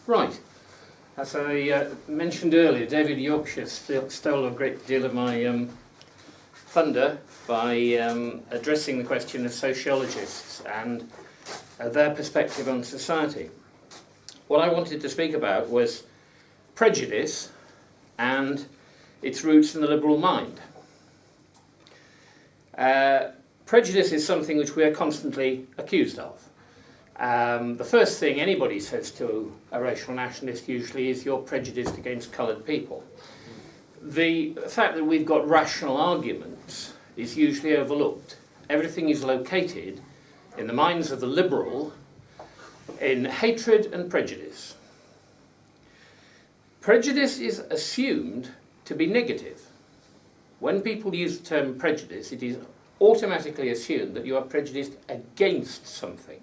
Right. As I mentioned earlier, David Yorkshire stole a great deal of my thunder by addressing the question of sociologists and their perspective on society. What I wanted to speak about was prejudice and its roots in the liberal mind. Prejudice is something which we are constantly accused of. The first thing anybody says to a racial nationalist usually is you're prejudiced against coloured people. The fact that we've got rational arguments is usually overlooked. Everything is located in the minds of the liberal in hatred and prejudice. Prejudice is assumed to be negative. When people use the term prejudice, it is automatically assumed that you are prejudiced against something.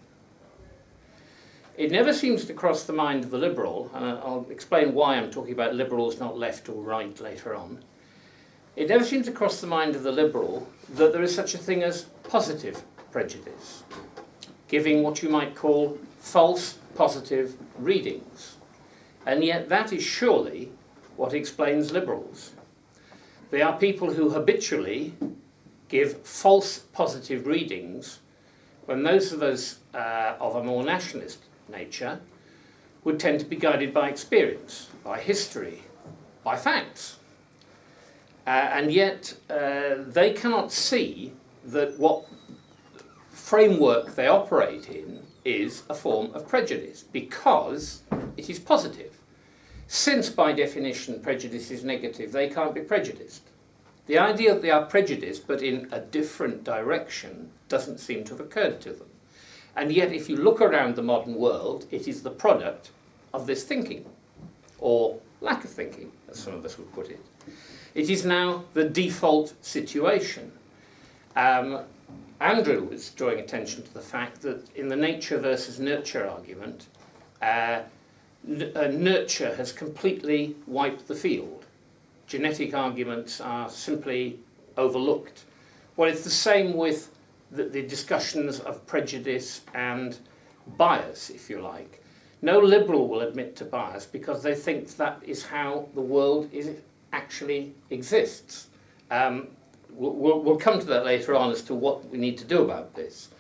It never seems to cross the mind of the liberal, and I'll explain why I'm talking about liberals, not left or right, later on. It never seems to cross the mind of the liberal that there is such a thing as positive prejudice, giving what you might call false positive readings. And yet that is surely what explains liberals. They are people who habitually give false positive readings when those of us of a more nationalist nature would tend to be guided by experience, by history, by facts. And yet they cannot see that what framework they operate in is a form of prejudice because it is positive. Since by definition prejudice is negative, they can't be prejudiced. The idea that they are prejudiced but in a different direction doesn't seem to have occurred to them. And yet if you look around the modern world, it is the product of this thinking, or lack of thinking, as some of us would put it. It is now the default situation. Andrew was drawing attention to the fact that in the nature versus nurture argument, nurture has completely wiped the field. Genetic arguments are simply overlooked. Well, it's the same with the discussions of prejudice and bias, if you like. No liberal will admit to bias because they think that is how the world actually exists. We'll come to that later on as to what we need to do about this.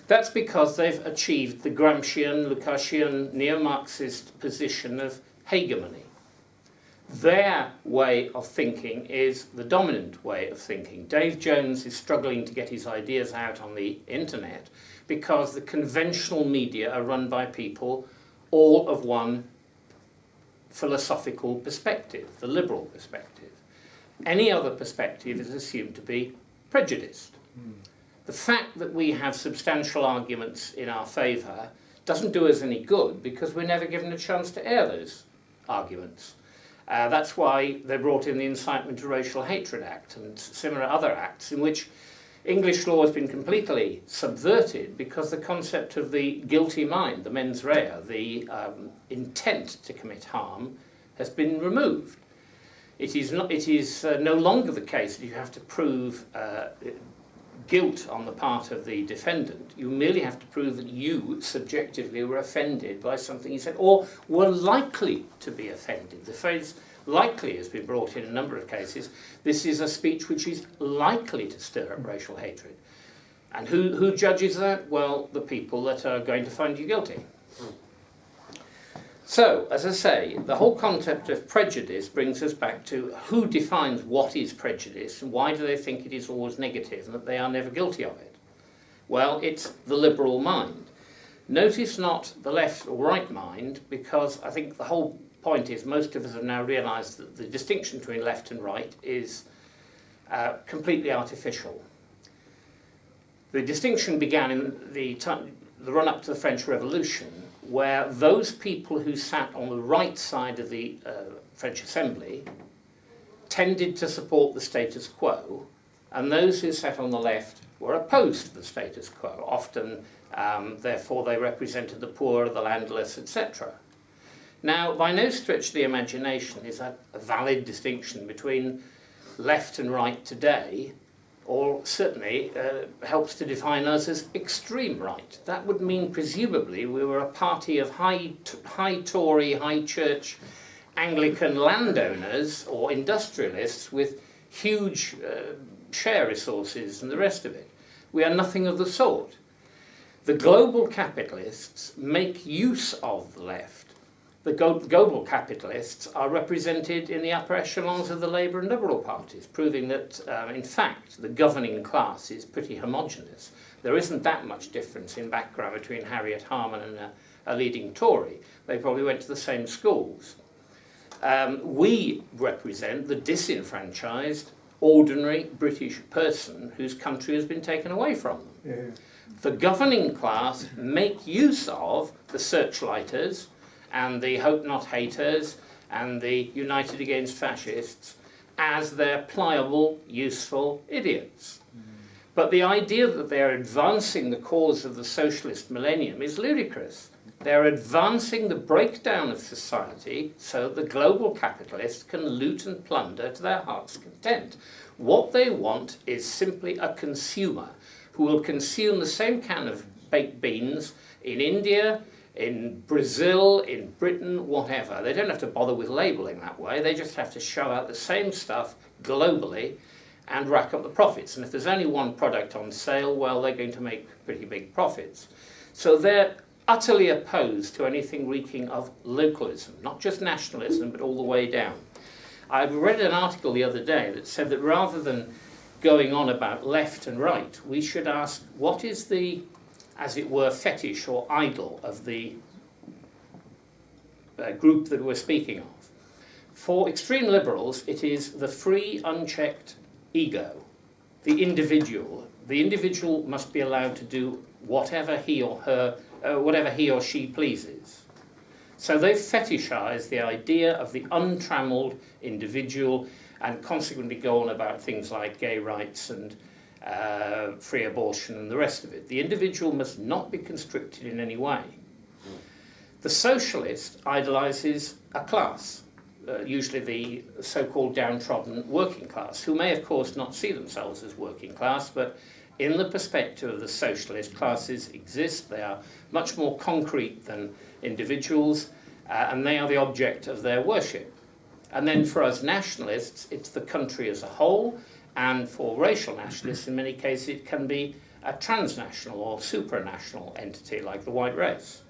That's because they've achieved the Gramscian, Lukashian, neo-Marxist position of hegemony. Their way of thinking is the dominant way of thinking. Dave Jones is struggling to get his ideas out on the internet because the conventional media are run by people all of one philosophical perspective, the liberal perspective. Any other perspective is assumed to be prejudiced. The fact that we have substantial arguments in our favour doesn't do us any good because we're never given a chance to air those arguments. That's why they brought in the Incitement to Racial Hatred Act and similar other acts in which English law has been completely subverted because the concept of the guilty mind, the mens rea, the intent to commit harm, has been removed. It is no longer the case that you have to prove guilt on the part of the defendant. You merely have to prove that you subjectively were offended by something he said or were likely to be offended. The phrase likely has been brought in a number of cases. This is a speech which is likely to stir up racial hatred. And who judges that? Well, the people that are going to find you guilty. So, as I say, the whole concept of prejudice brings us back to who defines what is prejudice and why do they think it is always negative and that they are never guilty of it? Well, it's the liberal mind. Notice not the left or right mind, because I think the whole point is most of us have now realised that the distinction between left and right is completely artificial. The distinction began in the run-up to the French Revolution, where those people who sat on the right side of the French Assembly tended to support the status quo, and those who sat on the left were opposed to the status quo. Often, therefore, they represented the poor, the landless, etc. Now, by no stretch of the imagination is that a valid distinction between left and right today, or certainly helps to define us as extreme right. That would mean presumably we were a party of high Tory, high church Anglican landowners or industrialists with huge share resources and the rest of it. We are nothing of the sort. The global capitalists make use of the left. The global capitalists are represented in the upper echelons of the Labour and Liberal parties, proving that, in fact, the governing class is pretty homogenous. There isn't that much difference in background between Harriet Harman and a leading Tory. They probably went to the same schools. We represent the disenfranchised, ordinary British person whose country has been taken away from them. Yeah. The governing class make use of the searchlighters and the hope not haters and the united against fascists as their pliable, useful idiots. But the idea that they're advancing the cause of the socialist millennium is ludicrous. They're advancing the breakdown of society so that the global capitalists can loot and plunder to their heart's content. What they want is simply a consumer who will consume the same can of baked beans in India, in Brazil, in Britain, whatever. They don't have to bother with labelling that way. They just have to show out the same stuff globally and rack up the profits. And if there's only one product on sale, well, they're going to make pretty big profits. So they're utterly opposed to anything reeking of localism, not just nationalism, but all the way down. I read an article the other day that said that rather than going on about left and right, we should ask what is the, as it were, fetish or idol of the group that we're speaking of. For extreme liberals, it is the free, unchecked ego, the individual. The individual must be allowed to do whatever he or she pleases. So they fetishize the idea of the untrammeled individual and consequently go on about things like gay rights and free abortion and the rest of it. The individual must not be constricted in any way. The socialist idolizes a class, usually the so-called downtrodden working class, who may of course not see themselves as working class, but in the perspective of the socialist, classes exist. They are much more concrete than individuals, and they are the object of their worship. And then for us nationalists, it's the country as a whole, and for racial nationalists, in many cases, it can be a transnational or supranational entity like the white race.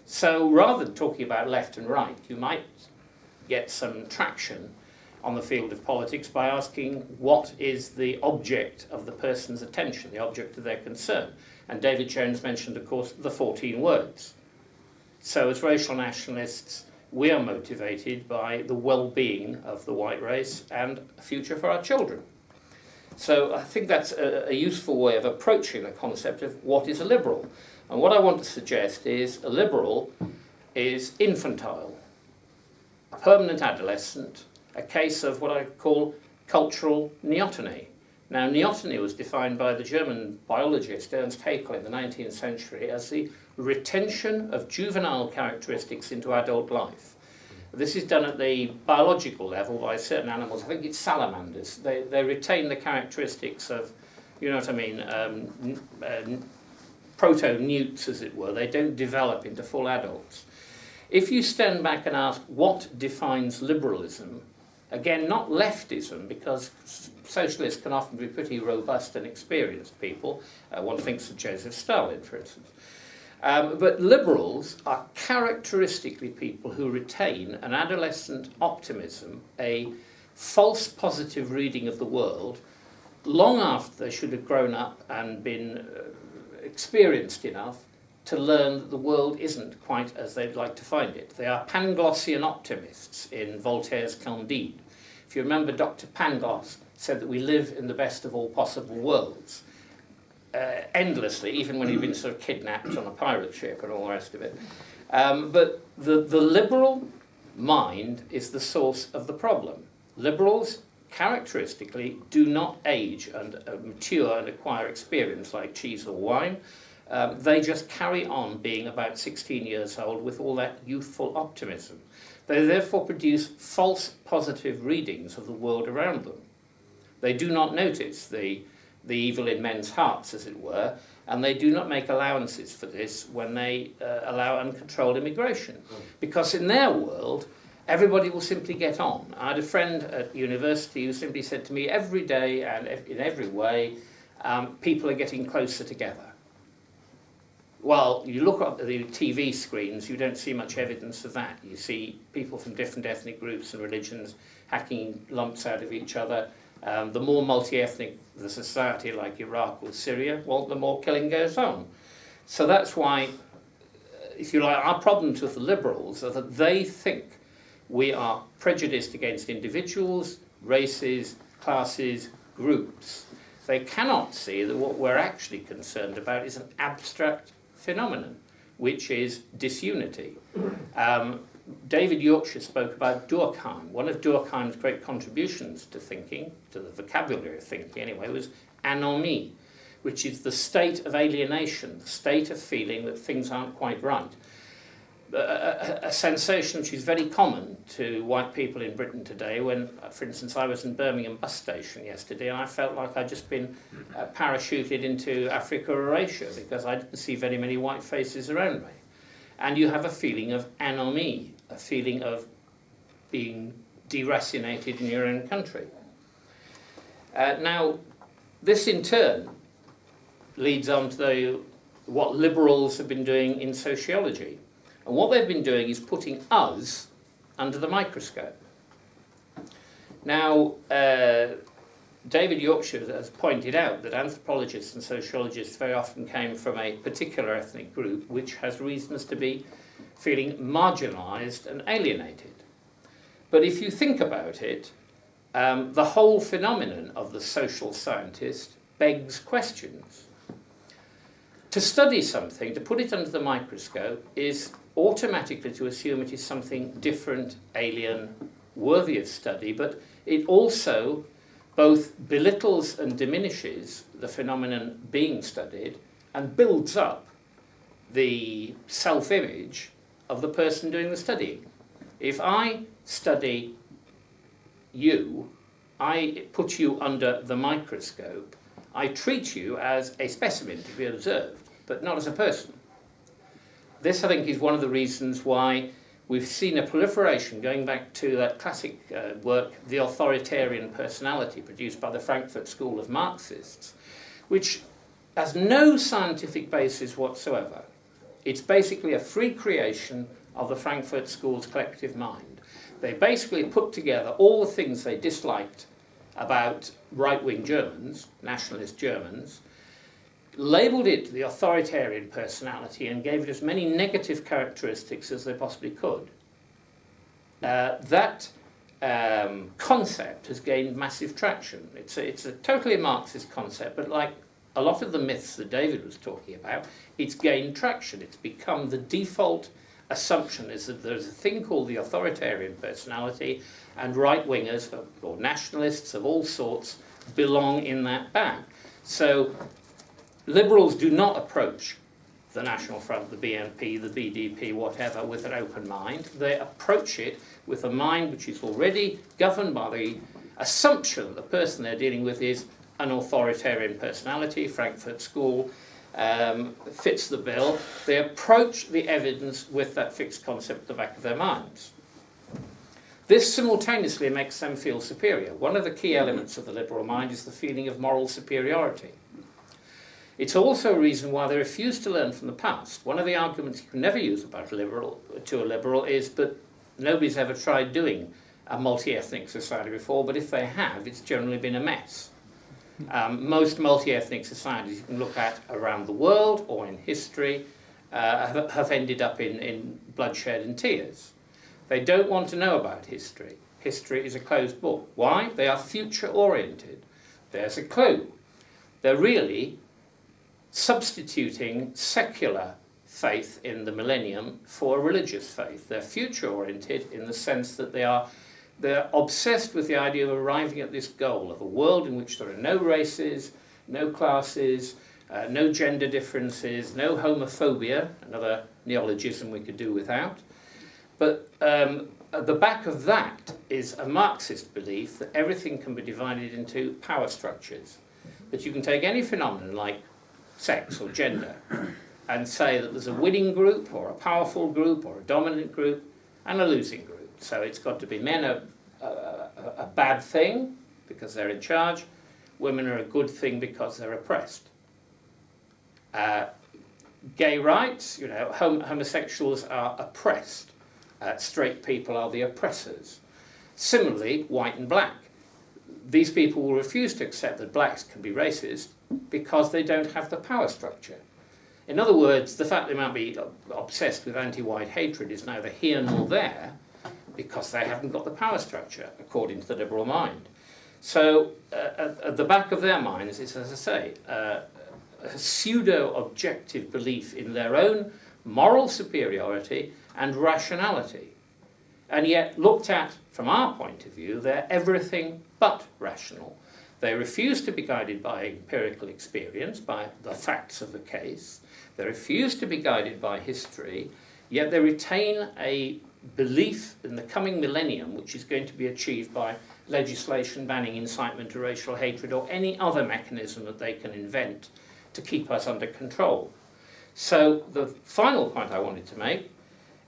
So rather than talking about left and right, you might get some traction on the field of politics by asking what is the object of the person's attention, the object of their concern. And David Jones mentioned, of course, the 14 words. So as racial nationalists, we are motivated by the well-being of the white race and a future for our children. So I think that's a useful way of approaching the concept of what is a liberal. And what I want to suggest is a liberal is infantile, a permanent adolescent, a case of what I call cultural neoteny. Now, neoteny was defined by the German biologist Ernst Haeckel in the 19th century as the retention of juvenile characteristics into adult life. This is done at the biological level by certain animals. I think it's salamanders. They retain the characteristics of, you know what I mean, proto-newts, as it were. They don't develop into full adults. If you stand back and ask what defines liberalism, again, not leftism, because socialists can often be pretty robust and experienced people. One thinks of Joseph Stalin, for instance. But liberals are characteristically people who retain an adolescent optimism, a false positive reading of the world, long after they should have grown up and been experienced enough to learn that the world isn't quite as they'd like to find it. They are Panglossian optimists in Voltaire's Candide. If you remember, Dr. Pangloss said that we live in the best of all possible worlds. Endlessly, even when he'd been sort of kidnapped on a pirate ship and all the rest of it. But the liberal mind is the source of the problem. Liberals, characteristically, do not age and mature and acquire experience like cheese or wine. They just carry on being about 16 years old with all that youthful optimism. They therefore produce false positive readings of the world around them. They do not notice the the evil in men's hearts, as it were, and they do not make allowances for this when they allow uncontrolled immigration. Because in their world, everybody will simply get on. I had a friend at university who simply said to me, every day and in every way, people are getting closer together. Well, you look at the TV screens, you don't see much evidence of that. You see people from different ethnic groups and religions hacking lumps out of each other. The more multi-ethnic the society, like Iraq or Syria, well, the more killing goes on. So that's why, if you like, our problems with the liberals are that they think we are prejudiced against individuals, races, classes, groups. They cannot see that what we're actually concerned about is an abstract phenomenon, which is disunity. David Yorkshire spoke about Durkheim. One of Durkheim's great contributions to thinking, to the vocabulary of thinking anyway, was anomie, which is the state of alienation, the state of feeling that things aren't quite right. A sensation which is very common to white people in Britain today when, for instance, I was in Birmingham bus station yesterday and I felt like I'd just been parachuted into Africa or Asia because I didn't see very many white faces around me. And you have a feeling of anomie, a feeling of being deracinated in your own country. Now, this in turn leads on to what liberals have been doing in sociology. And what they've been doing is putting us under the microscope. Now, David Yorkshire has pointed out that anthropologists and sociologists very often came from a particular ethnic group which has reasons to be feeling marginalised and alienated. But if you think about it, the whole phenomenon of the social scientist begs questions. To study something, to put it under the microscope, is automatically to assume it is something different, alien, worthy of study, but it also both belittles and diminishes the phenomenon being studied and builds up the self-image of the person doing the studying. If I study you, I put you under the microscope, I treat you as a specimen to be observed, but not as a person. This, I think, is one of the reasons why we've seen a proliferation, going back to that classic work, The Authoritarian Personality, produced by the Frankfurt School of Marxists, which has no scientific basis whatsoever. It's basically a free creation of the Frankfurt School's collective mind. They basically put together all the things they disliked about right-wing Germans, nationalist Germans, labelled it the authoritarian personality and gave it as many negative characteristics as they possibly could. That concept has gained massive traction. It's a totally Marxist concept, but like a lot of the myths that David was talking about, it's gained traction. It's become the default assumption is that there's a thing called the authoritarian personality, and right-wingers or nationalists of all sorts belong in that bag. So liberals do not approach the National Front, the BNP, the BDP, whatever, with an open mind. They approach it with a mind which is already governed by the assumption that the person they're dealing with is an authoritarian personality. Frankfurt School fits the bill. They approach the evidence with that fixed concept at the back of their minds. This simultaneously makes them feel superior. One of the key elements of the liberal mind is the feeling of moral superiority. It's also a reason why they refuse to learn from the past. One of the arguments you can never use about a liberal is that nobody's ever tried doing a multi-ethnic society before, but if they have, it's generally been a mess. Most multi-ethnic societies you can look at around the world or in history have ended up in bloodshed and tears. They don't want to know about history. History is a closed book. Why? They are future-oriented. There's a clue. They're really substituting secular faith in the millennium for a religious faith. They're future-oriented in the sense that they're obsessed with the idea of arriving at this goal of a world in which there are no races, no classes, no gender differences, no homophobia, another neologism we could do without. But at the back of that is a Marxist belief that everything can be divided into power structures. But you can take any phenomenon like sex or gender and say that there's a winning group or a powerful group or a dominant group and a losing group. So it's got to be men are a bad thing because they're in charge, women are a good thing because they're oppressed. Gay rights, you know, homosexuals are oppressed. Straight people are the oppressors. Similarly, white and black. These people will refuse to accept that blacks can be racist because they don't have the power structure. In other words, the fact they might be obsessed with anti-white hatred is neither here nor there because they haven't got the power structure, according to the liberal mind. So at the back of their minds is, as I say, a pseudo-objective belief in their own moral superiority and rationality. And yet, looked at from our point of view, they're everything but rational. They refuse to be guided by empirical experience, by the facts of the case. They refuse to be guided by history, yet they retain a belief in the coming millennium, which is going to be achieved by legislation banning incitement to racial hatred or any other mechanism that they can invent to keep us under control. So the final point I wanted to make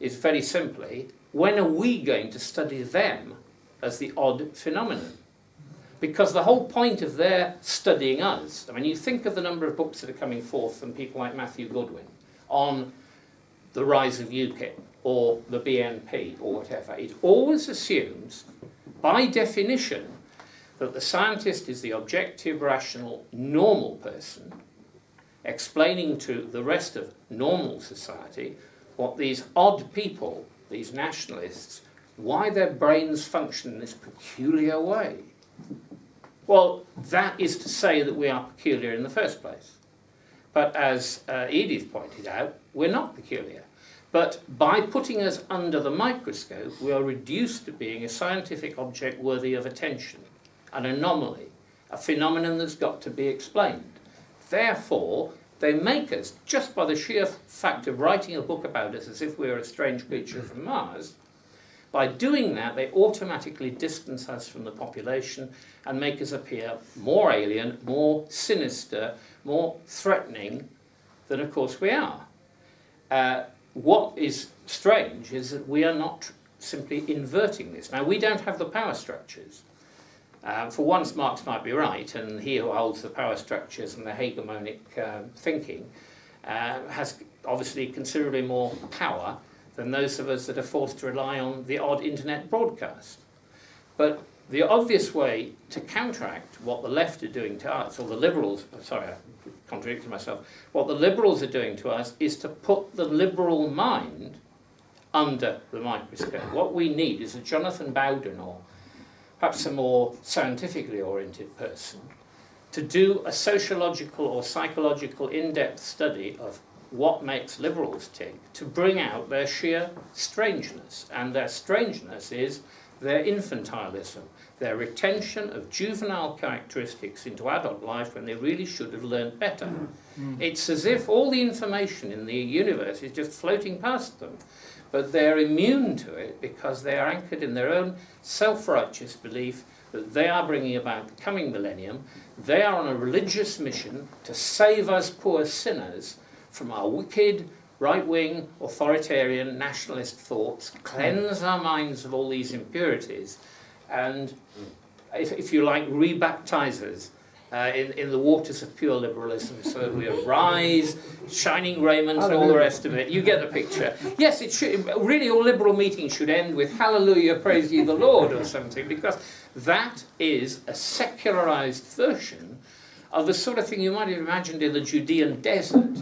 is very simply, when are we going to study them as the odd phenomenon? Because the whole point of their studying us, I mean, you think of the number of books that are coming forth from people like Matthew Goodwin on the rise of UKIP or the BNP or whatever, it always assumes, by definition, that the scientist is the objective, rational, normal person explaining to the rest of normal society what these odd people, these nationalists, why their brains function in this peculiar way. Well, that is to say that we are peculiar in the first place. But as Edith pointed out, we're not peculiar. But by putting us under the microscope, we are reduced to being a scientific object worthy of attention, an anomaly, a phenomenon that's got to be explained. Therefore, they make us, just by the sheer fact of writing a book about us as if we're a strange creature from Mars, by doing that, they automatically distance us from the population and make us appear more alien, more sinister, more threatening than, of course, we are. What is strange is that we are not simply inverting this. Now, we don't have the power structures. For once, Marx might be right, and he who holds the power structures and the hegemonic thinking has obviously considerably more power than those of us that are forced to rely on the odd internet broadcast. But the obvious way to counteract what the left are doing to us, or the liberals, sorry, I contradicted myself, what the liberals are doing to us is to put the liberal mind under the microscope. What we need is a Jonathan Bowden, or perhaps a more scientifically oriented person, to do a sociological or psychological in-depth study of what makes liberals tick, to bring out their sheer strangeness. And their strangeness is their infantilism, their retention of juvenile characteristics into adult life when they really should have learned better. It's as if all the information in the universe is just floating past them, but they're immune to it because they are anchored in their own self-righteous belief that they are bringing about the coming millennium. They are on a religious mission to save us poor sinners from our wicked, right-wing, authoritarian, nationalist thoughts, cleanse our minds of all these impurities, and, if you like, rebaptize us in the waters of pure liberalism, so we arise, shining raiment, and all the rest of it. You get the picture. Yes, it should. Really, all liberal meetings should end with "Hallelujah, praise ye the Lord" or something, because that is a secularized version of the sort of thing you might have imagined in the Judean desert.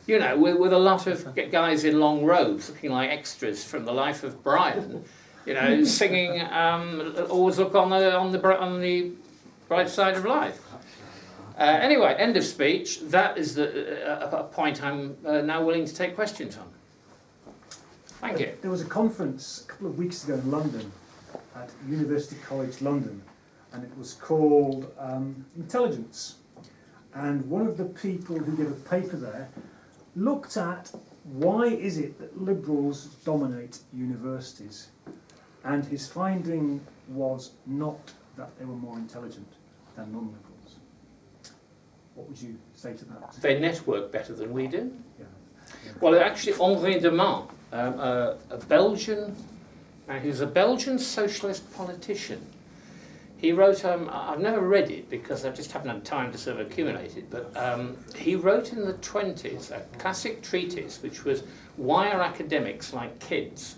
You know, with a lot of guys in long robes looking like extras from the life of Brian, you know, singing "Always Look on the Bright Side of Life." Anyway, end of speech. That is a point I'm now willing to take questions on. Thank you. There was a conference a couple of weeks ago in London, at University College London, and it was called Intelligence. And one of the people who gave a paper there looked at why is it that liberals dominate universities, and his finding was not that they were more intelligent than non-liberals. What would you say to that? They network better than we do. Yeah. Well, actually, Henri Demand, a Belgian, he's a Belgian socialist politician. He wrote, I've never read it because I just haven't had time to sort of accumulate it, but he wrote in the 20s a classic treatise which was Why Are Academics Like Kids?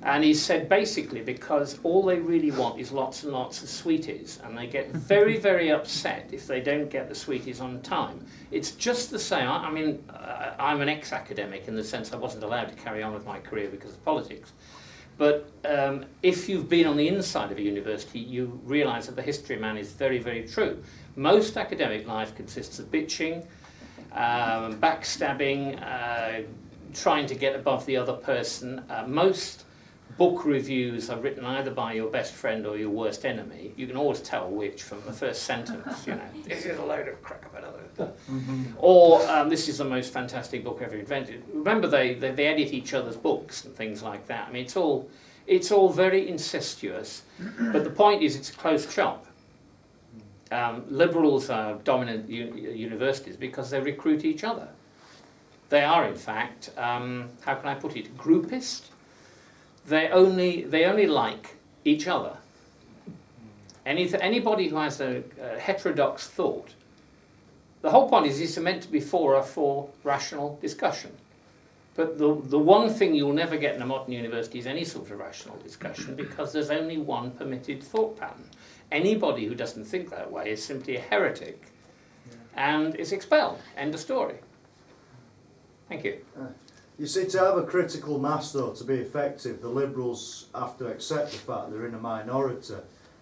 And he said basically because all they really want is lots and lots of sweeties, and they get very, very upset if they don't get the sweeties on time. It's just the same. I mean, I'm an ex-academic in the sense I wasn't allowed to carry on with my career because of politics. But if you've been on the inside of a university, you realise that the history man is very, very true. Most academic life consists of bitching, backstabbing, trying to get above the other person. Most book reviews are written either by your best friend or your worst enemy. You can always tell which from the first sentence, you know, this is a load of crap. Or this is the most fantastic book ever invented. Remember, they edit each other's books and things like that. I mean, it's all very incestuous. But the point is, it's a closed shop. Liberals are dominant universities because they recruit each other. They are, in fact, how can I put it, groupist. They only like each other. Anybody who has a heterodox thought. The whole point is it's meant to be for rational discussion. But the one thing you'll never get in a modern university is any sort of rational discussion because there's only one permitted thought pattern. Anybody who doesn't think that way is simply a heretic and is expelled. End of story. Thank you. You see, to have a critical mass, though, to be effective, the Liberals have to accept the fact they're in a minority.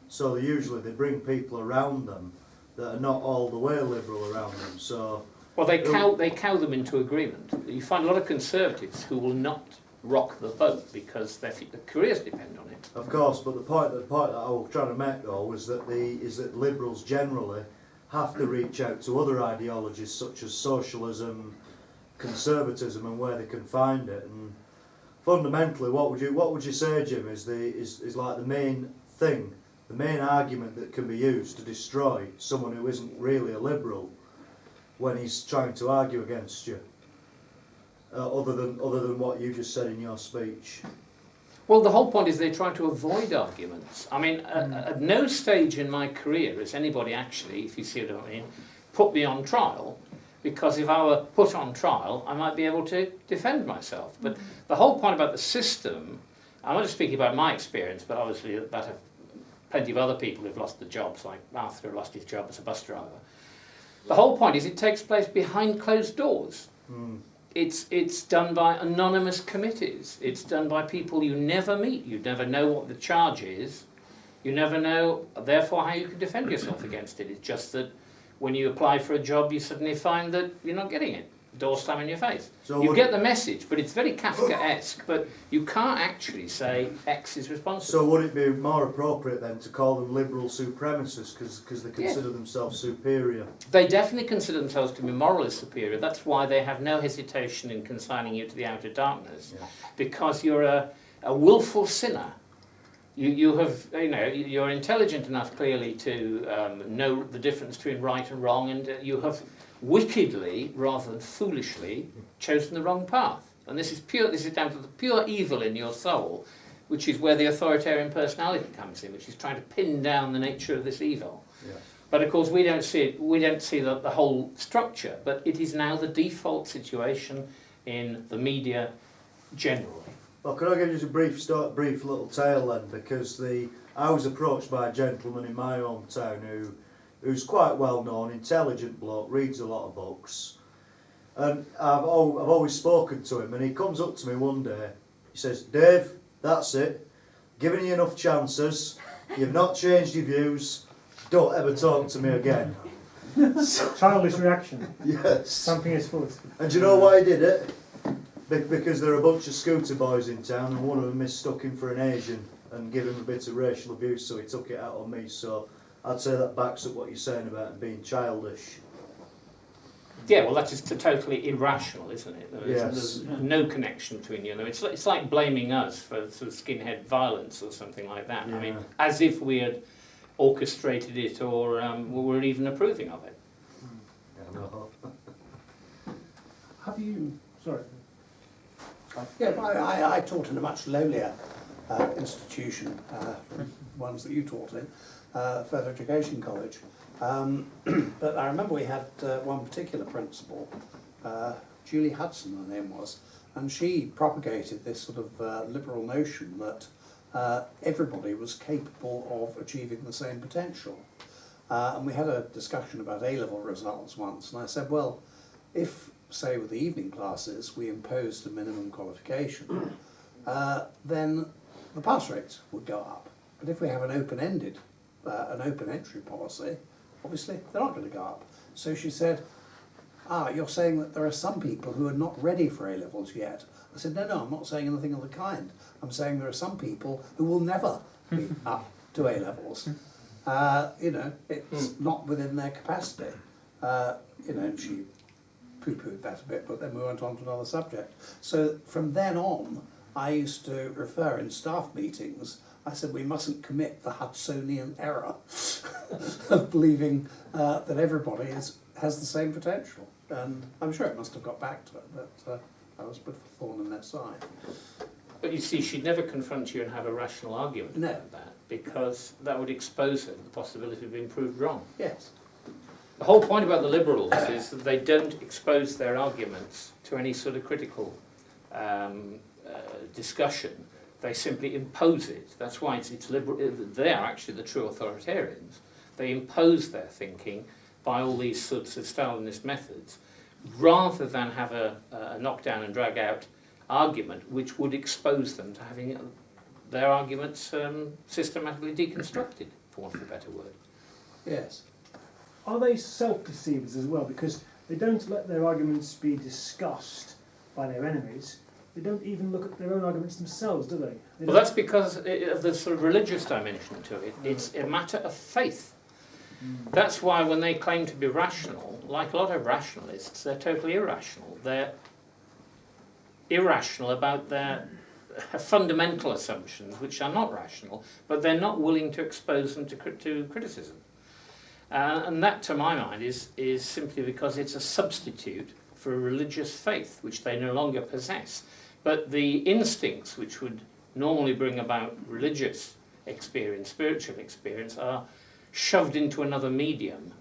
So they bring people around them that are not all the way liberal around them. So, well, they cow them into agreement. You find a lot of conservatives who will not rock the boat because their careers depend on it. Of course, but the point that I was trying to make, though, was that Liberals generally have to reach out to other ideologies such as socialism, conservatism, and where they can find it. And fundamentally, what would you say, Jim, is like the main thing, the main argument that can be used to destroy someone who isn't really a liberal when he's trying to argue against you, other than what you just said in your speech? Well, the whole point is they try to avoid arguments. I mean, at no stage in my career has anybody actually, if you see what I mean, put me on trial, because if I were put on trial, I might be able to defend myself. But the whole point about the system, I'm not just speaking about my experience, but obviously about plenty of other people who've lost their jobs, like Arthur lost his job as a bus driver. The whole point is it takes place behind closed doors. It's done by anonymous committees. It's done by people you never meet. You never know what the charge is. You never know, therefore, how you can defend yourself against it. It's just that when you apply for a job, you suddenly find that you're not getting it. Door slam in your face. So you get the message, but it's very Kafkaesque, but you can't actually say X is responsible. So would it be more appropriate then to call them liberal supremacists because they consider themselves superior? They definitely consider themselves to be morally superior. That's why they have no hesitation in consigning you to the outer darkness, because you're a willful sinner. You're intelligent enough clearly to know the difference between right and wrong, and you have wickedly, rather than foolishly, chosen the wrong path. And this is down to the pure evil in your soul, which is where the authoritarian personality comes in, which is trying to pin down the nature of this evil. Yes. But of course we don't see it, we don't see the whole structure, but it is now the default situation in the media generally. Well, could I give you a brief little tale then? Because I was approached by a gentleman in my hometown who's quite well known, intelligent bloke, reads a lot of books, and I've always spoken to him, and he comes up to me one day, he says, "Dave, that's it, given you enough chances, you've not changed your views, don't ever talk to me again." Childish reaction. Yes. Something is foot. And do you know why he did it? Because there are a bunch of scooter boys in town, and one of them mistook him for an Asian and gave him a bit of racial abuse, so he took it out on me. So I'd say that backs up what you're saying about him being childish. Yeah, well, that is totally irrational, isn't it? There's no connection between you. It's like blaming us for sort of skinhead violence or something like that. Yeah. I mean, as if we had orchestrated it or were even approving of it. do you... Sorry. Yeah, I taught in a much lowlier institution, from ones that you taught in, Further Education College. But I remember we had one particular principal, Julie Hudson her name was, and she propagated this sort of liberal notion that everybody was capable of achieving the same potential. And we had a discussion about A-level results once, and I said, well, if, say, with the evening classes, we imposed a minimum qualification, then the pass rates would go up. But if we have an open-ended, an open entry policy, obviously they're not going to go up. So she said, you're saying that there are some people who are not ready for A-levels yet. I said, no, I'm not saying anything of the kind. I'm saying there are some people who will never be up to A-levels. You know, it's not within their capacity. You know, and she poo-pooed that a bit, but then we went on to another subject. So from then on, I used to refer in staff meetings, I said we mustn't commit the Hudsonian error of believing that everybody has the same potential. And I'm sure it must have got back to it, but that was a bit of a thorn in their side. But you see, she'd never confront you and have a rational argument about that, because that would expose her to the possibility of being proved wrong. Yes. The whole point about the Liberals is that they don't expose their arguments to any sort of critical discussion. They simply impose it. That's why it's liberal. They are actually the true authoritarians. They impose their thinking by all these sorts of Stalinist methods, rather than have a knockdown and drag out argument which would expose them to having their arguments systematically deconstructed, for want of a better word. Yes. Are they self-deceivers as well? Because they don't let their arguments be discussed by their enemies. They don't even look at their own arguments themselves, do they? Well, that's because of the sort of religious dimension to it. It's a matter of faith. That's why when they claim to be rational, like a lot of rationalists, they're totally irrational. They're irrational about their fundamental assumptions, which are not rational, but they're not willing to expose them to criticism. And that, to my mind, is simply because it's a substitute for a religious faith, which they no longer possess. But the instincts which would normally bring about religious experience, spiritual experience, are shoved into another medium.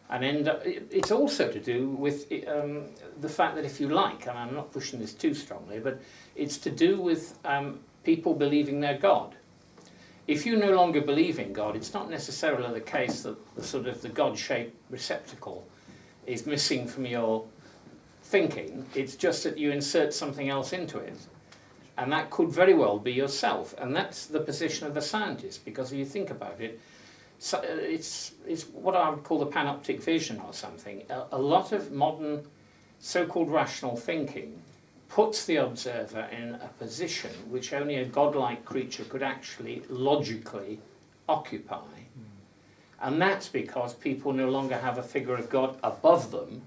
And end up, it's also to do with the fact that, if you like, and I'm not pushing this too strongly, but it's to do with people believing they're God. If you no longer believe in God, it's not necessarily the case that the God-shaped receptacle is missing from your thinking. It's just that you insert something else into it. And that could very well be yourself. And that's the position of the scientist, because if you think about it, so it's what I would call the panoptic vision or something. A lot of modern so-called rational thinking puts the observer in a position which only a godlike creature could actually logically occupy. And that's because people no longer have a figure of God above them.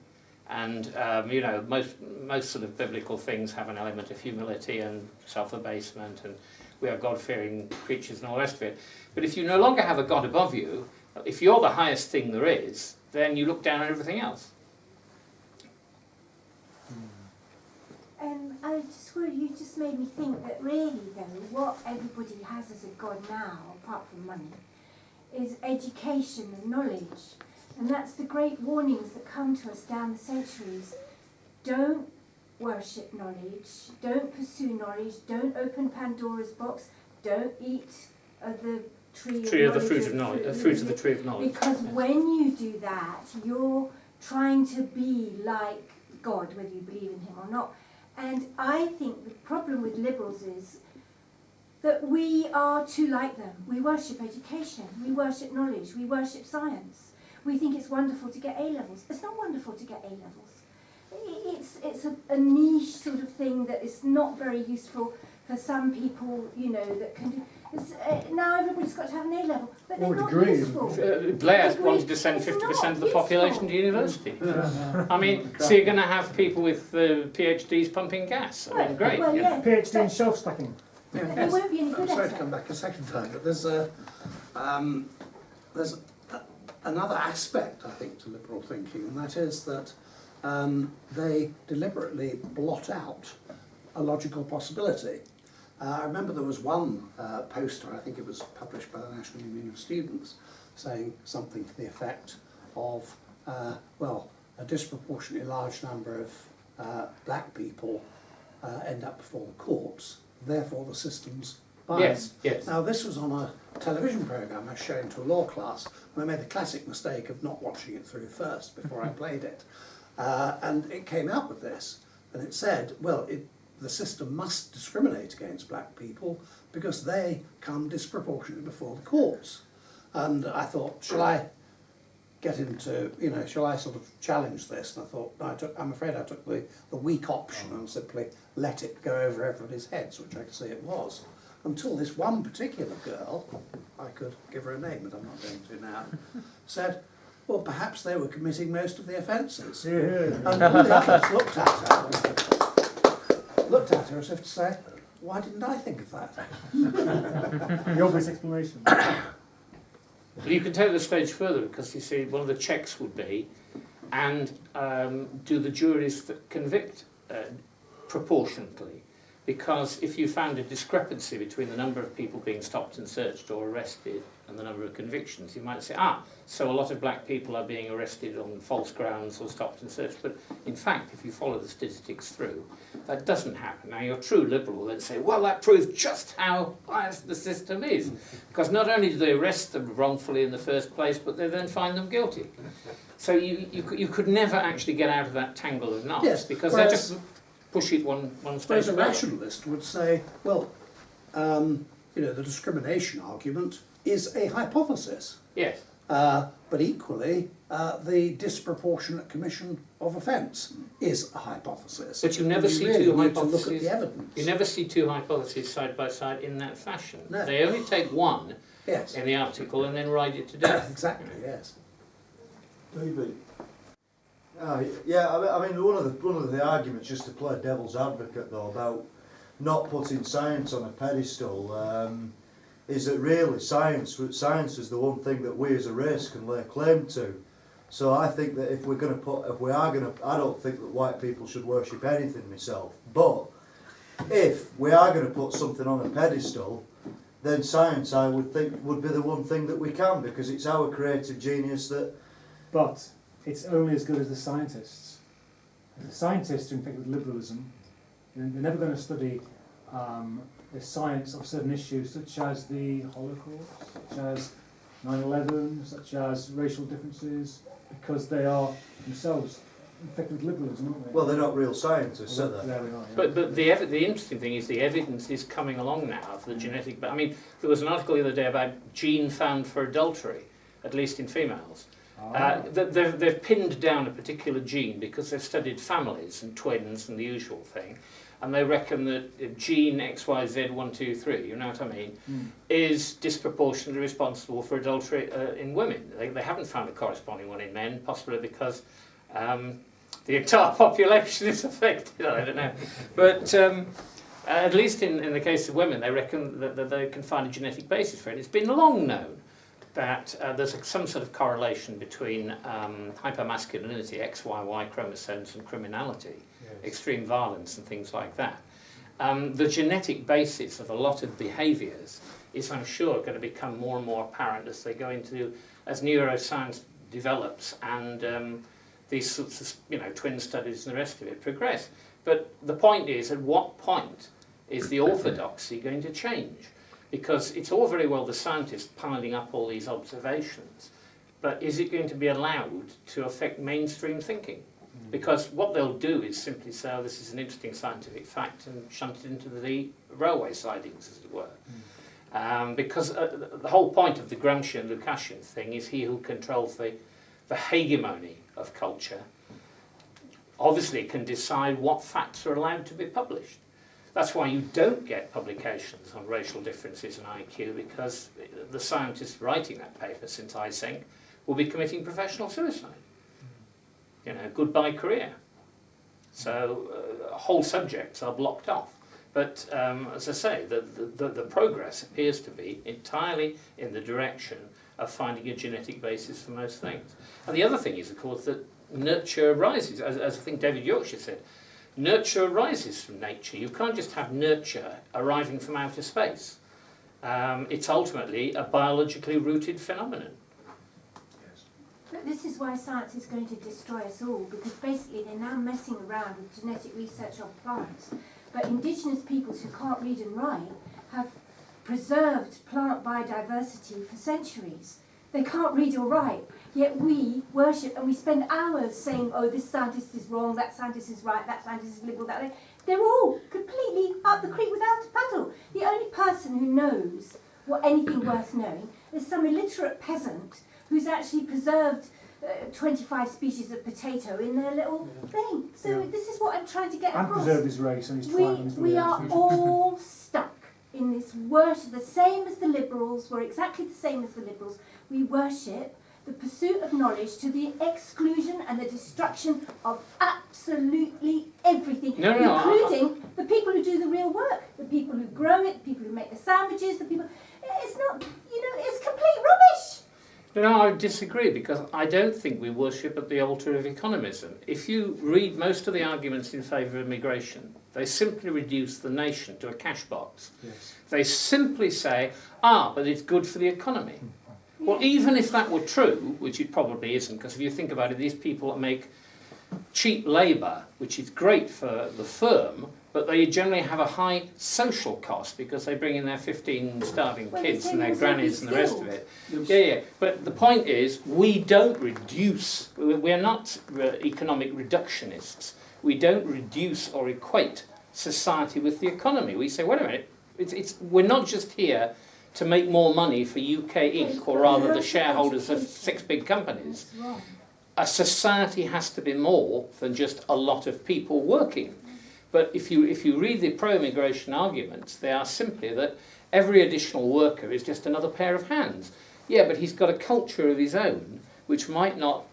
And you know, most sort of biblical things have an element of humility and self-abasement, and we are God-fearing creatures and all the rest of it. But if you no longer have a God above you, if you're the highest thing there is, then you look down on everything else. You just made me think that really, though, what everybody has as a God now, apart from money, is education and knowledge. And that's the great warnings that come to us down the centuries. Don't worship knowledge, don't pursue knowledge, don't open Pandora's box, don't eat of the tree of the fruit of knowledge, fruit of the tree of knowledge. Because when you do that, you're trying to be like God, whether you believe in him or not. And I think the problem with liberals is that we are too like them. We worship education, we worship knowledge, we worship science. We think it's wonderful to get A-levels. It's not wonderful to get A-levels. It's a niche sort of thing that is not very useful for some people, you know, that can do. Now everybody's got to have an A-level, but they're not useful. Blair wanted to send 50% of the population to university. I mean, so you're going to have people with PhDs pumping gas. I mean, great. Well, yeah, PhD in shelf-stacking. They won't be any good I'm sorry at to it. come back a second time, but there's another aspect, I think, to liberal thinking, and that is that they deliberately blot out a logical possibility. I remember there was one poster, I think it was published by the National Union of Students, saying something to the effect of, well, a disproportionately large number of black people end up before the courts, therefore the system's biased. Yes. Now this was on a television programme I was showing to a law class, and I made the classic mistake of not watching it through first before I played it. And it came out with this, and it said, well, the system must discriminate against black people because they come disproportionately before the courts. And I thought, shall I get into, shall I sort of challenge this? And I thought, no, I'm afraid I took the weak option and simply let it go over everybody's heads, which I could see it was. Until this one particular girl, I could give her a name, but I'm not going to now, said, well, perhaps they were committing most of the offences. Yeah. And all the others looked at her as if to say, why didn't I think of that? The obvious explanation. Well, you can take the stage further, because you see, one of the checks would be, and do the juries convict proportionately? Because if you found a discrepancy between the number of people being stopped and searched or arrested and the number of convictions, you might say, so a lot of black people are being arrested on false grounds or stopped and searched. But in fact, if you follow the statistics through, that doesn't happen. Now, your true liberal will then say, well, that proves just how biased the system is. Because not only do they arrest them wrongfully in the first place, but they then find them guilty. So you could never actually get out of that tangle of knots, Yes, because they just push it one stage whereas a further. rationalist would say, well, the discrimination argument is a hypothesis. Yes. But equally, the disproportionate commission of offence is a hypothesis. But you never see really two need to look at hypotheses. the evidence. You never see two hypotheses side by side in that fashion. No. They only take one Yes. in the article and then ride it to death. Exactly, yes. David. Yeah, I mean, one of the arguments, just to play devil's advocate though, about not putting science on a pedestal, is that really science is the one thing that we as a race can lay claim to. So I think that if I don't think that white people should worship anything myself, but if we are going to put something on a pedestal, then science, I would think, would be the one thing that we can, because it's our creative genius that. But it's only as good as the scientists. The scientists who infect with liberalism, they're never going to study the science of certain issues, such as the Holocaust, such as 9/11, such as racial differences, because they are themselves infected with liberalism, aren't they? Well, they're not real scientists, are they? There we are, yeah. But the interesting thing is the evidence is coming along now for the genetic. But I mean, there was an article the other day about gene found for adultery, at least in females. They've pinned down a particular gene because they've studied families and twins and the usual thing, and they reckon that gene XYZ123, you know what I mean, is disproportionately responsible for adultery in women. They haven't found a corresponding one in men, possibly because the entire population is affected. I don't know, but at least in the case of women, they reckon that they can find a genetic basis for it. It's been long known that there's some sort of correlation between hypermasculinity, XYY chromosomes, and criminality, extreme violence and things like that. The genetic basis of a lot of behaviours is, I'm sure, going to become more and more apparent as as neuroscience develops and these sorts of twin studies and the rest of it progress. But the point is, at what point is the orthodoxy going to change? Because it's all very well the scientists piling up all these observations, but is it going to be allowed to affect mainstream thinking? Because what they'll do is simply say, oh, this is an interesting scientific fact, and shunt it into the railway sidings, as it were. Because the whole point of the Gramscian Lukashian thing is he who controls the hegemony of culture obviously can decide what facts are allowed to be published. That's why you don't get publications on racial differences in IQ, because the scientists writing that paper, since Eysenck, will be committing professional suicide. Goodbye career. So whole subjects are blocked off. But as I say, the progress appears to be entirely in the direction of finding a genetic basis for most things. And the other thing is, of course, that nurture arises, as I think David Yorkshire said. Nurture arises from nature. You can't just have nurture arriving from outer space. It's ultimately a biologically rooted phenomenon. But this is why science is going to destroy us all, because basically they're now messing around with genetic research on plants. But indigenous peoples who can't read and write have preserved plant biodiversity for centuries. They can't read or write, yet we worship and we spend hours saying, oh, this scientist is wrong, that scientist is right, that scientist is liberal, that way. They're all completely up the creek without a paddle. The only person who knows what anything worth knowing is some illiterate peasant who's actually preserved 25 species of potato in their little thing. So this is what I'm trying to get And across. preserve his race and his tribe. and his We are lineage. all stuck in this worship, the same as the liberals, we're exactly the same as the liberals. We worship the pursuit of knowledge to the exclusion and the destruction of absolutely everything, including the people who do the real work, the people who grow it, the people who make the sandwiches, the people... It's not, it's complete rubbish. No, I disagree, because I don't think we worship at the altar of economism. If you read most of the arguments in favour of immigration, they simply reduce the nation to a cash box. Yes. They simply say, but it's good for the economy. Well, even if that were true, which it probably isn't, because if you think about it, these people make cheap labour, which is great for the firm, but they generally have a high social cost because they bring in their 15 starving kids and their grannies and the rest of it. Yeah. But the point is, we don't reduce, we're not economic reductionists. We don't reduce or equate society with the economy. We say, wait a minute, we're not just here to make more money for UK Inc., or rather the shareholders of 6 big companies. A society has to be more than just a lot of people working. But if you read the pro-immigration arguments, they are simply that every additional worker is just another pair of hands. Yeah, but he's got a culture of his own which might not,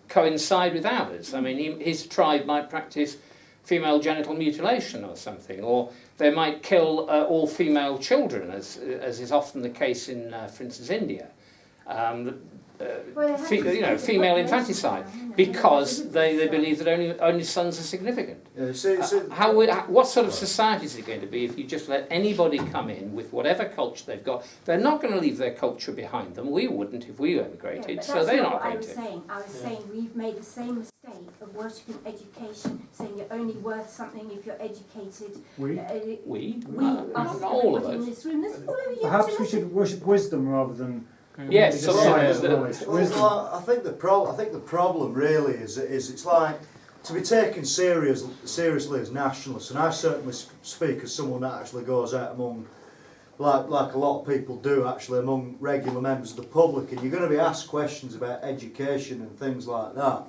coincide with ours. I mean, his tribe might practice female genital mutilation or something, or they might kill all female children, as is often the case in, for instance, India. Female infanticide, because they believe that only sons are significant. What sort of society is it going to be if you just let anybody come in with whatever culture they've got? They're not going to leave their culture behind them. We wouldn't if we emigrated, so they're not going to. I was saying we've made the same mistake of worshipping education, saying you're only worth something if you're educated. Not all of us. In this room, all over you. Perhaps we should worship wisdom rather than... Yes, Well, I think the problem really is it's like to be taken seriously as nationalists, and I certainly speak as someone that actually goes out among, like a lot of people do actually, among regular members of the public, and you're going to be asked questions about education and things like that.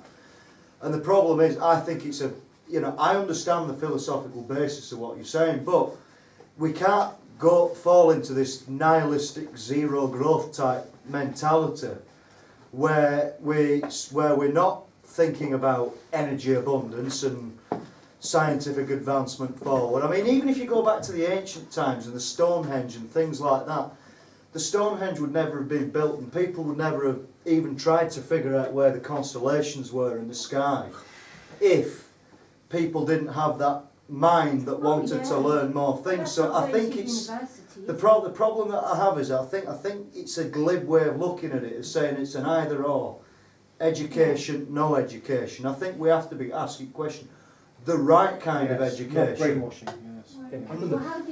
And the problem is, I think it's I understand the philosophical basis of what you're saying, but we can't fall into this nihilistic zero growth type mentality where we're not thinking about energy abundance and scientific advancement forward. I mean, even if you go back to the ancient times and the Stonehenge and things like that, the Stonehenge would never have been built and people would never have even tried to figure out where the constellations were in the sky if people didn't have that mind that wanted to learn more things. So I think it's the problem that I have is I think it's a glib way of looking at it, as saying it's an either or, education, no education. I think we have to be asking the question, the right kind of education. Not brainwashing,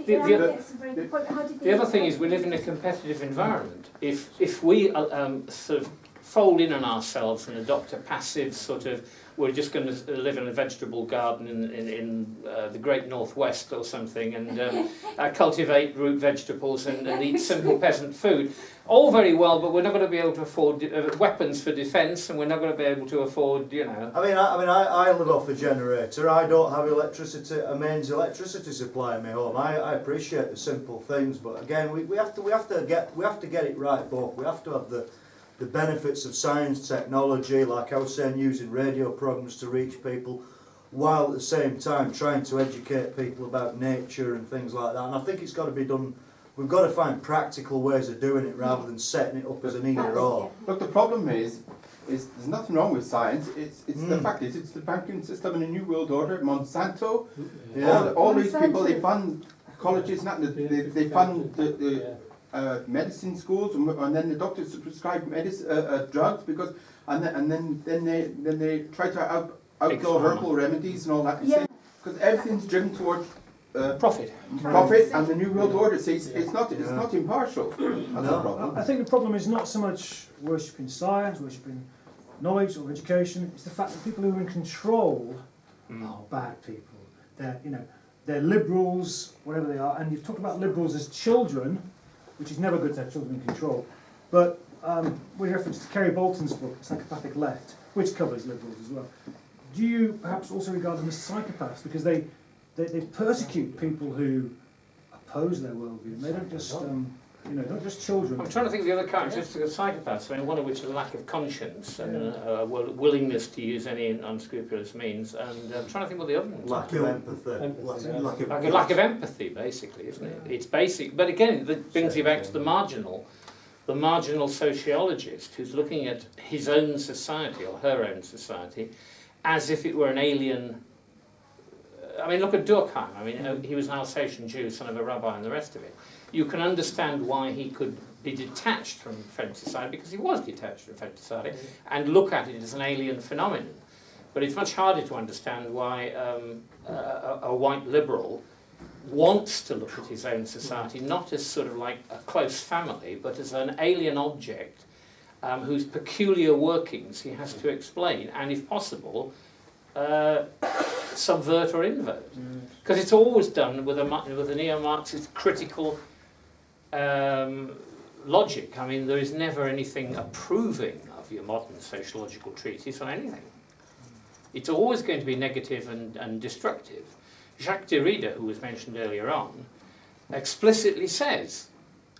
The other thing is we live in a competitive environment. If we sort of fold in on ourselves and adopt a passive sort of, we're just going to live in a vegetable garden in the Great Northwest or something and cultivate root vegetables and eat simple peasant food. All very well, but we're not going to be able to afford weapons for defence, and we're not going to be able to afford, I live off a generator. I don't have a mains electricity supply in my home. I appreciate the simple things, but again, we have to get it right. Both we have to have the benefits of science, technology, like I was saying, using radio programs to reach people, while at the same time trying to educate people about nature and things like that. And I think it's got to be done. We've got to find practical ways of doing it rather than setting it up as an either or. Look, the problem is is there's nothing wrong with science. It's the fact is it's the banking system in a new world order. Monsanto, all these people, they fund colleges, they fund the medicine schools, and then the doctors prescribe drugs because, and then they try to outlaw herbal remedies and all that. Because everything's driven towards Profit. and the new world order. So it's not impartial. That's the problem. I think the problem is not so much worshipping science, worshipping knowledge or education. It's the fact that people who are in control are bad people. They're liberals, whatever they are. And you've talked about liberals as children, which is never good to have children in control. But with reference to Kerry Bolton's book, Psychopathic Left, which covers liberals as well, do you perhaps also regard them as psychopaths because they persecute people who oppose their worldview? And they don't just not just children. I'm trying to think of the other characteristics of psychopaths. I mean, one of which is a lack of conscience and willingness to use any unscrupulous means. And I'm trying to think what the other ones Lack are. of empathy. Lack of empathy, basically, isn't it? It's basic, but again, that brings you back to the marginal sociologist who's looking at his own society or her own society as if it were an alien. I mean, look at Durkheim. I mean, he was an Alsatian Jew, son of a rabbi, and the rest of it. You can understand why he could be detached from French society, because he was detached from French society, and look at it as an alien phenomenon. But it's much harder to understand why a white liberal wants to look at his own society not as sort of like a close family, but as an alien object whose peculiar workings he has to explain, and if possible, subvert or invert. Because it's always done with a neo-Marxist critical logic. I mean, there is never anything approving of your modern sociological treatise on anything. It's always going to be negative and destructive. Jacques Derrida, who was mentioned earlier on, explicitly says,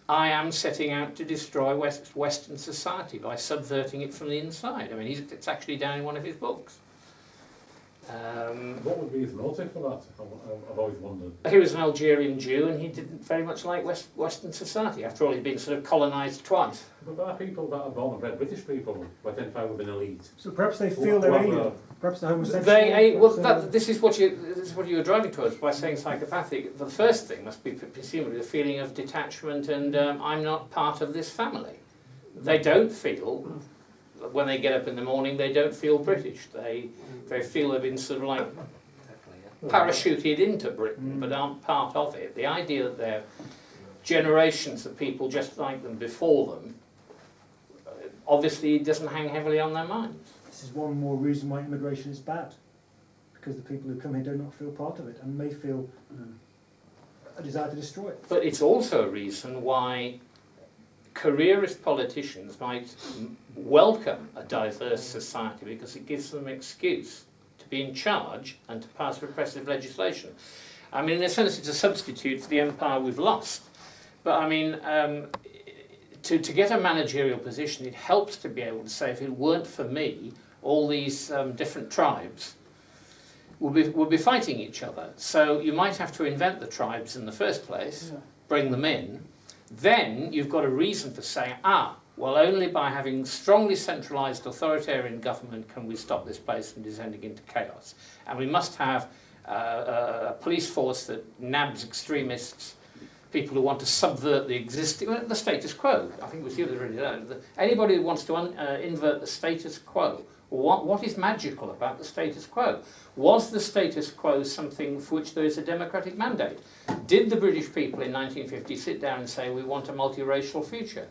I am setting out to destroy Western society by subverting it from the inside. I mean, it's actually down in one of his books. What would be his motive for that? I've always wondered. He was an Algerian Jew, and he didn't very much like Western society. After all, he'd been sort of colonised twice. But there are people that are born and bred British people who identify with an elite. So perhaps they feel they're alien. Perhaps they're homosexual. This is what you were driving towards by saying psychopathic. The first thing must be presumably the feeling of detachment and I'm not part of this family. They don't feel, when they get up in the morning, they don't feel British. They feel they've been sort of like parachuted into Britain but aren't part of it. The idea that there are generations of people just like them before them obviously doesn't hang heavily on their minds. This is one more reason why immigration is bad. Because the people who come here do not feel part of it and may feel a desire to destroy it. But it's also a reason why careerist politicians might welcome a diverse society because it gives them an excuse to be in charge and to pass repressive legislation. I mean, in a sense, it's a substitute for the empire we've lost. But I mean, to get a managerial position, it helps to be able to say, if it weren't for me, all these different tribes would be fighting each other. So you might have to invent the tribes in the first place, bring them in. Then you've got a reason for saying, well, only by having strongly centralised authoritarian government can we stop this place from descending into chaos. And we must have a police force that nabs extremists, people who want to subvert the status quo. I think it was you that already did. Anybody who wants to invert the status quo, what is magical about the status quo? Was the status quo something for which there is a democratic mandate? Did the British people in 1950 sit down and say, we want a multiracial future?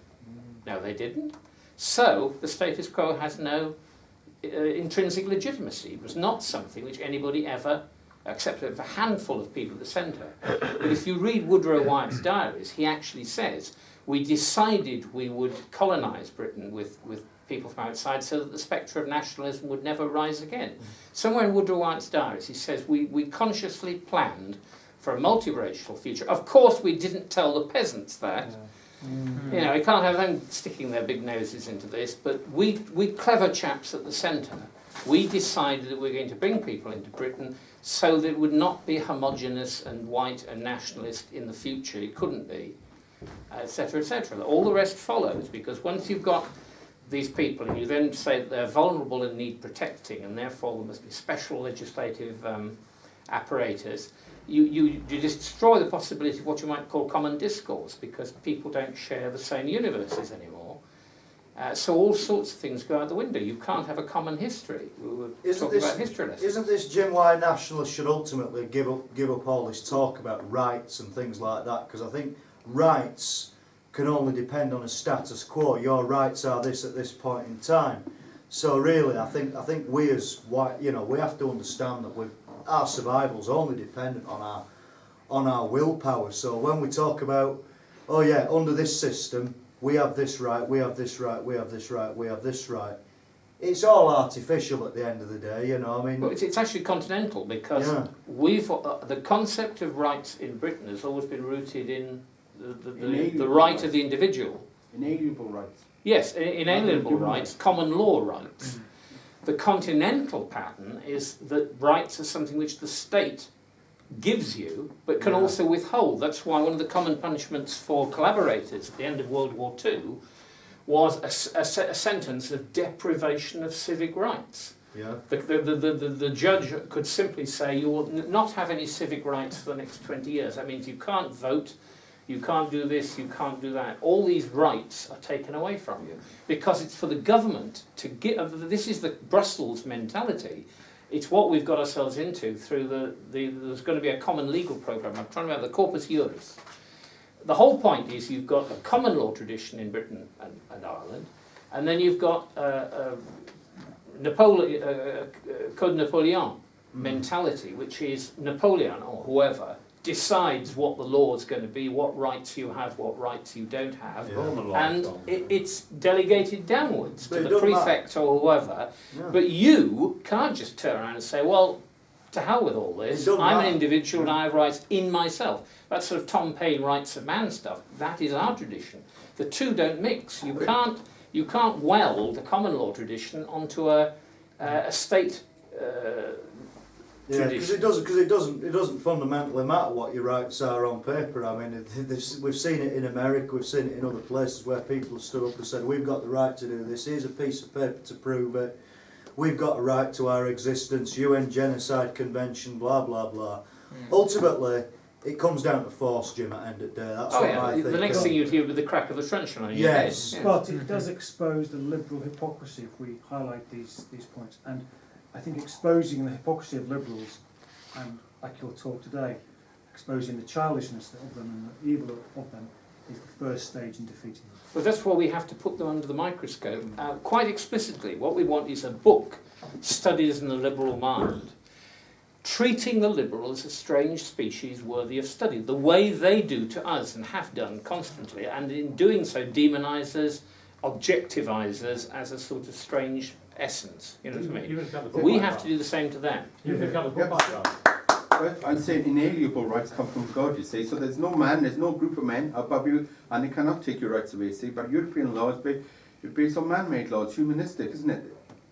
No, they didn't. So the status quo has no intrinsic legitimacy. It was not something which anybody ever, except a handful of people at the centre. But if you read Woodrow Wyatt's diaries, he actually says, we decided we would colonise Britain with people from outside so that the spectre of nationalism would never rise again. Somewhere in Woodrow Wyatt's diaries, he says, we consciously planned for a multiracial future. Of course, we didn't tell the peasants that. You know, we can't have them sticking their big noses into this, but we clever chaps at the centre, we decided that we're going to bring people into Britain so that it would not be homogenous and white and nationalist in the future. It couldn't be, etc., etc. All the rest follows, because once you've got these people, and you then say that they're vulnerable and need protecting, and therefore there must be special legislative apparatus, you destroy the possibility of what you might call common discourse, because people don't share the same universes anymore. So all sorts of things go out the window. You can't have a common history. We were talking about history lessons. Isn't this, Jim, why nationalists should ultimately give up all this talk about rights and things like that? Because I think rights can only depend on a status quo. Your rights are this at this point in time. So really, I think we as white, we have to understand that our survival's only dependent on our willpower. So when we talk about, oh yeah, under this system, we have this right, we have this right, we have this right, we have this right. It's all artificial at the end of the day, I mean... Well, it's actually continental, because the concept of rights in Britain has always been rooted in the right of the individual. Inalienable rights. Yes, inalienable rights, common law rights. The continental pattern is that rights are something which the state gives you, but can also withhold. That's why one of the common punishments for collaborators at the end of World War II was a sentence of deprivation of civic rights. Yeah. The judge could simply say, you will not have any civic rights for the next 20 years. That means you can't vote, you can't do this, you can't do that. All these rights are taken away from you, because it's for the government to give. This is the Brussels mentality. It's what we've got ourselves into through there's going to be a common legal programme. I'm talking about the Corpus Juris. The whole point is you've got a common law tradition in Britain and Ireland, and then you've got Code Napoleon mentality, which is Napoleon or whoever decides what the law is going to be, what rights you have, what rights you don't have, and it's delegated downwards to the prefect or whoever. But you can't just turn around and say, well, to hell with all this, I'm an individual and I have rights in myself. That sort of Tom Paine rights of man stuff, that is our tradition. The two don't mix. You can't weld a common law tradition onto a state because it doesn't fundamentally matter what your rights are on paper. I mean, we've seen it in America, we've seen it in other places where people have stood up and said, we've got the right to do this, here's a piece of paper to prove it, we've got a right to our existence, UN Genocide Convention, blah, blah, blah. Ultimately, it comes down to force, Jim, at the end of the day. That's what I think. The next thing you'd hear with the crack of the truncheon on your head. Yes. But it does expose the liberal hypocrisy if we highlight these points. And I think exposing the hypocrisy of liberals, and like your talk today, exposing the childishness of them and the evil of them, is the first stage in defeating them. Well, that's why we have to put them under the microscope. Quite explicitly, what we want is a book, Studies in the Liberal Mind, treating the liberal as a strange species worthy of study, the way they do to us and have done constantly, and in doing so demonize us, objectivise us as a sort of strange essence. You know what I mean? We have to do the same to them. I'm saying inalienable rights come from God, you see. So there's no group of men above you, and they cannot take your rights away, you see. But European law is based on man-made laws, humanistic, isn't it?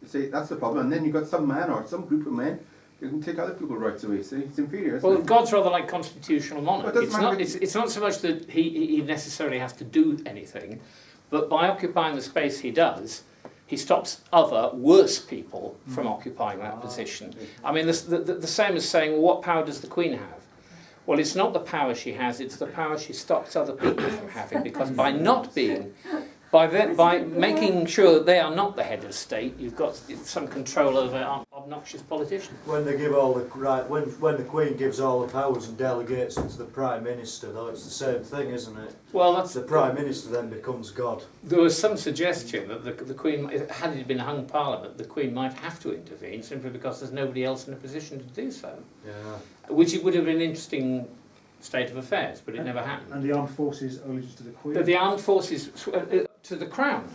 You see, that's the problem. And then you've got some man or some group of men who can take other people's rights away, see. It's inferior, isn't it? God's rather like constitutional monarch. Well, it's not so much that he necessarily has to do anything, but by occupying the space he does, he stops other, worse people from occupying that position. I mean, the same as saying, well, what power does the Queen have? Well, it's not the power she has, it's the power she stops other people from having, because by making sure that they are not the head of state, you've got some control over obnoxious politicians. When they give all the when the Queen gives all the powers and delegates them to the Prime Minister, though, it's the same thing, isn't it? Well, that's the Prime Minister then becomes God. There was some suggestion that the Queen, had it been a hung Parliament, the Queen might have to intervene simply because there's nobody else in a position to do so. Yeah. Which it would have been an interesting state of affairs, but it never happened. And the armed forces only just to the Queen? The armed forces to the Crown.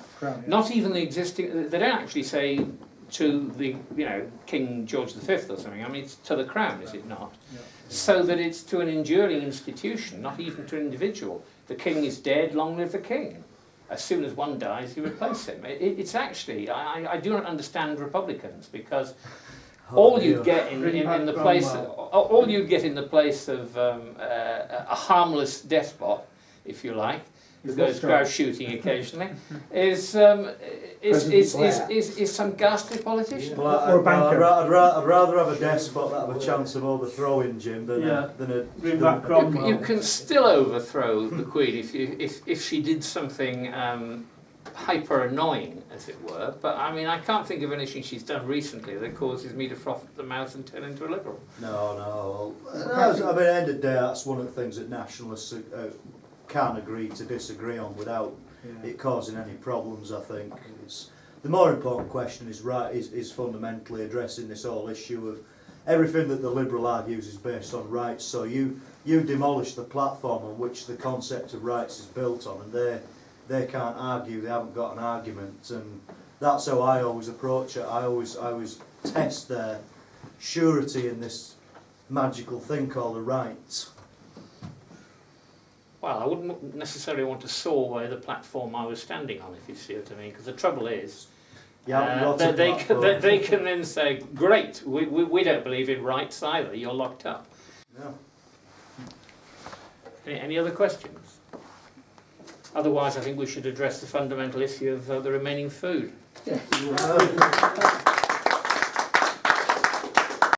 Not even the existing, they don't actually say to the, King George V or something. I mean, it's to the Crown, is it not? Yeah. So that it's to an enduring institution, not even to an individual. The King is dead, long live the King. As soon as one dies, you replace him. It's actually, I do not understand Republicans, because all you'd get in the place of a harmless despot, if you like, who goes grouse shooting occasionally, is some ghastly politician. Well, Or a banker. I'd rather have a despot that have a chance of overthrowing Jim than Bring back a Cromwell. You can still overthrow the Queen if she did something hyper annoying, as it were. But I mean, I can't think of anything she's done recently that causes me to froth at the mouth and turn into a liberal. No. I mean, at the end of the day, that's one of the things that nationalists can agree to disagree on without it causing any problems. I think the more important question is fundamentally addressing this whole issue of everything that the Liberal argues is based on rights. So you demolish the platform on which the concept of rights is built on, and they can't argue. They haven't got an argument, and that's how I always approach it. I always test their surety in this magical thing called a right. Well, I wouldn't necessarily want to saw away the platform I was standing on, if you see what I mean, because the trouble is, they can then say, great, we don't believe in rights either, you're locked up. No. Any other questions? Otherwise, I think we should address the fundamental issue of the remaining food. Yeah.